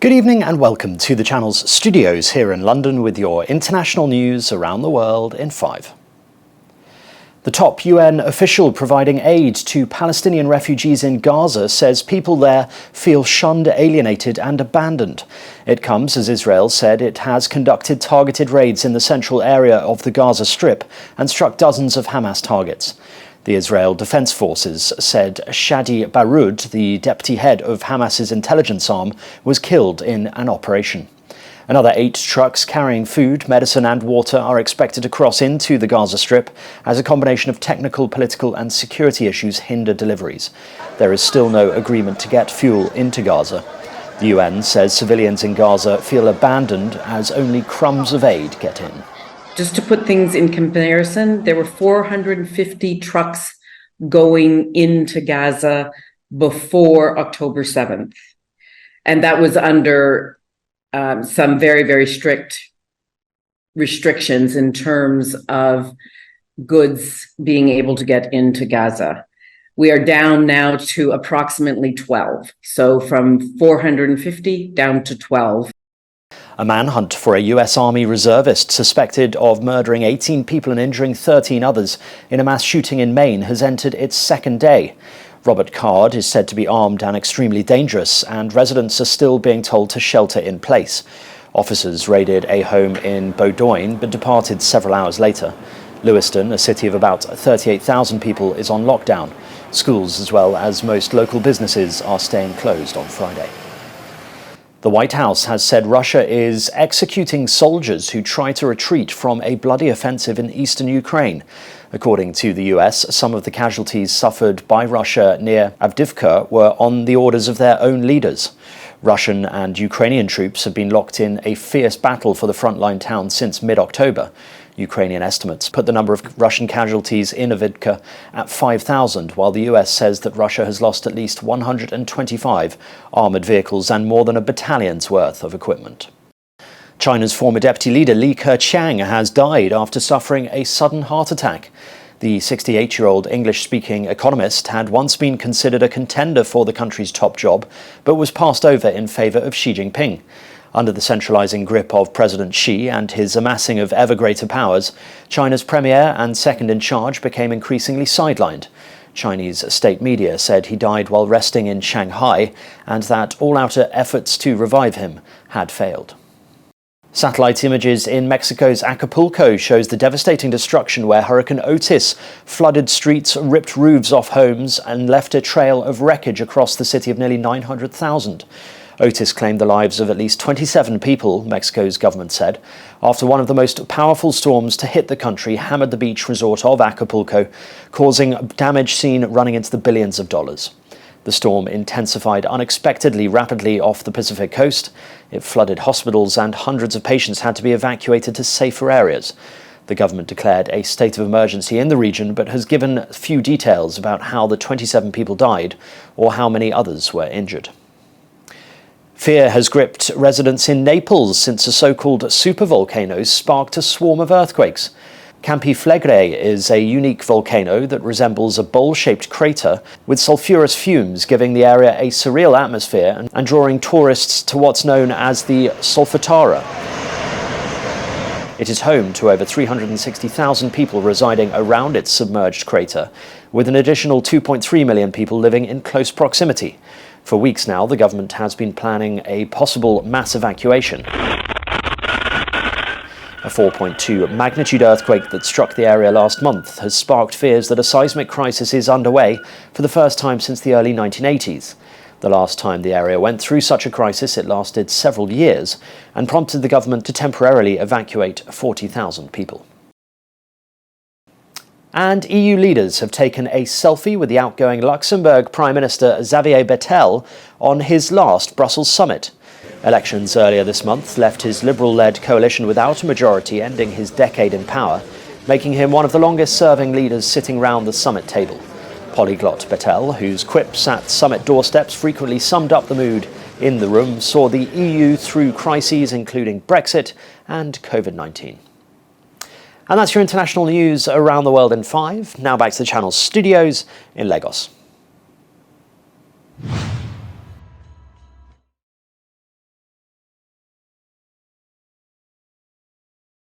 Good evening and welcome to the channel's studios here in London with your international news around the world in 5. The top UN official providing aid to Palestinian refugees in Gaza says people there feel shunned, alienated and abandoned. It comes as Israel said it has conducted targeted raids in the central area of the Gaza Strip and struck dozens of Hamas targets. The Israel Defense Forces said Shadi Baroud, the deputy head of Hamas's intelligence arm, was killed in an operation. Another 8 trucks carrying food, medicine and water are expected to cross into the Gaza Strip as a combination of technical, political and security issues hinder deliveries. There is still no agreement to get fuel into Gaza. The UN says civilians in Gaza feel abandoned as only crumbs of aid get in. Just to put things in comparison, there were 450 trucks going into Gaza before October 7th. And that was under some very, very strict restrictions in terms of goods being able to get into Gaza. We are down now to approximately 12. So from 450 down to 12. A manhunt for a US Army reservist suspected of murdering 18 people and injuring 13 others in a mass shooting in Maine has entered its second day. Robert Card is said to be armed and extremely dangerous, and residents are still being told to shelter in place. Officers raided a home in Bowdoin but departed several hours later. Lewiston, a city of about 38,000 people, is on lockdown. Schools as well as most local businesses are staying closed on Friday. The White House has said Russia is executing soldiers who try to retreat from a bloody offensive in eastern Ukraine. According to the US, some of the casualties suffered by Russia near Avdiivka were on the orders of their own leaders. Russian and Ukrainian troops have been locked in a fierce battle for the frontline town since mid-October. Ukrainian estimates put the number of Russian casualties in Avdiivka at 5,000, while the US says that Russia has lost at least 125 armoured vehicles and more than a battalion's worth of equipment. China's former deputy leader Li Keqiang has died after suffering a sudden heart attack. The 68-year-old English-speaking economist had once been considered a contender for the country's top job, but was passed over in favour of Xi Jinping. Under the centralising grip of President Xi and his amassing of ever greater powers, China's premier and second-in-charge became increasingly sidelined. Chinese state media said he died while resting in Shanghai and that all-out efforts to revive him had failed. Satellite images in Mexico's Acapulco shows the devastating destruction where Hurricane Otis flooded streets, ripped roofs off homes and left a trail of wreckage across the city of nearly 900,000. Otis claimed the lives of at least 27 people, Mexico's government said, after one of the most powerful storms to hit the country hammered the beach resort of Acapulco, causing damage seen running into the billions of dollars. The storm intensified unexpectedly rapidly off the Pacific coast. It flooded hospitals and hundreds of patients had to be evacuated to safer areas. The government declared a state of emergency in the region but has given few details about how the 27 people died or how many others were injured. Fear has gripped residents in Naples since a so-called supervolcano sparked a swarm of earthquakes. Campi Flegrei is a unique volcano that resembles a bowl-shaped crater with sulfurous fumes, giving the area a surreal atmosphere and drawing tourists to what's known as the Solfatara. It is home to over 360,000 people residing around its submerged crater, with an additional 2.3 million people living in close proximity. For weeks now, the government has been planning a possible mass evacuation. A 4.2 magnitude earthquake that struck the area last month has sparked fears that a seismic crisis is underway for the first time since the early 1980s. The last time the area went through such a crisis, it lasted several years and prompted the government to temporarily evacuate 40,000 people. And EU leaders have taken a selfie with the outgoing Luxembourg Prime Minister Xavier Bettel on his last Brussels summit. Elections earlier this month left his Liberal-led coalition without a majority, ending his decade in power, making him one of the longest-serving leaders sitting round the summit table. Polyglot Bettel, whose quips at summit doorsteps frequently summed up the mood in the room, saw the EU through crises including Brexit and COVID-19. And that's your international news around the world in 5. Now back to the channel's studios in Lagos.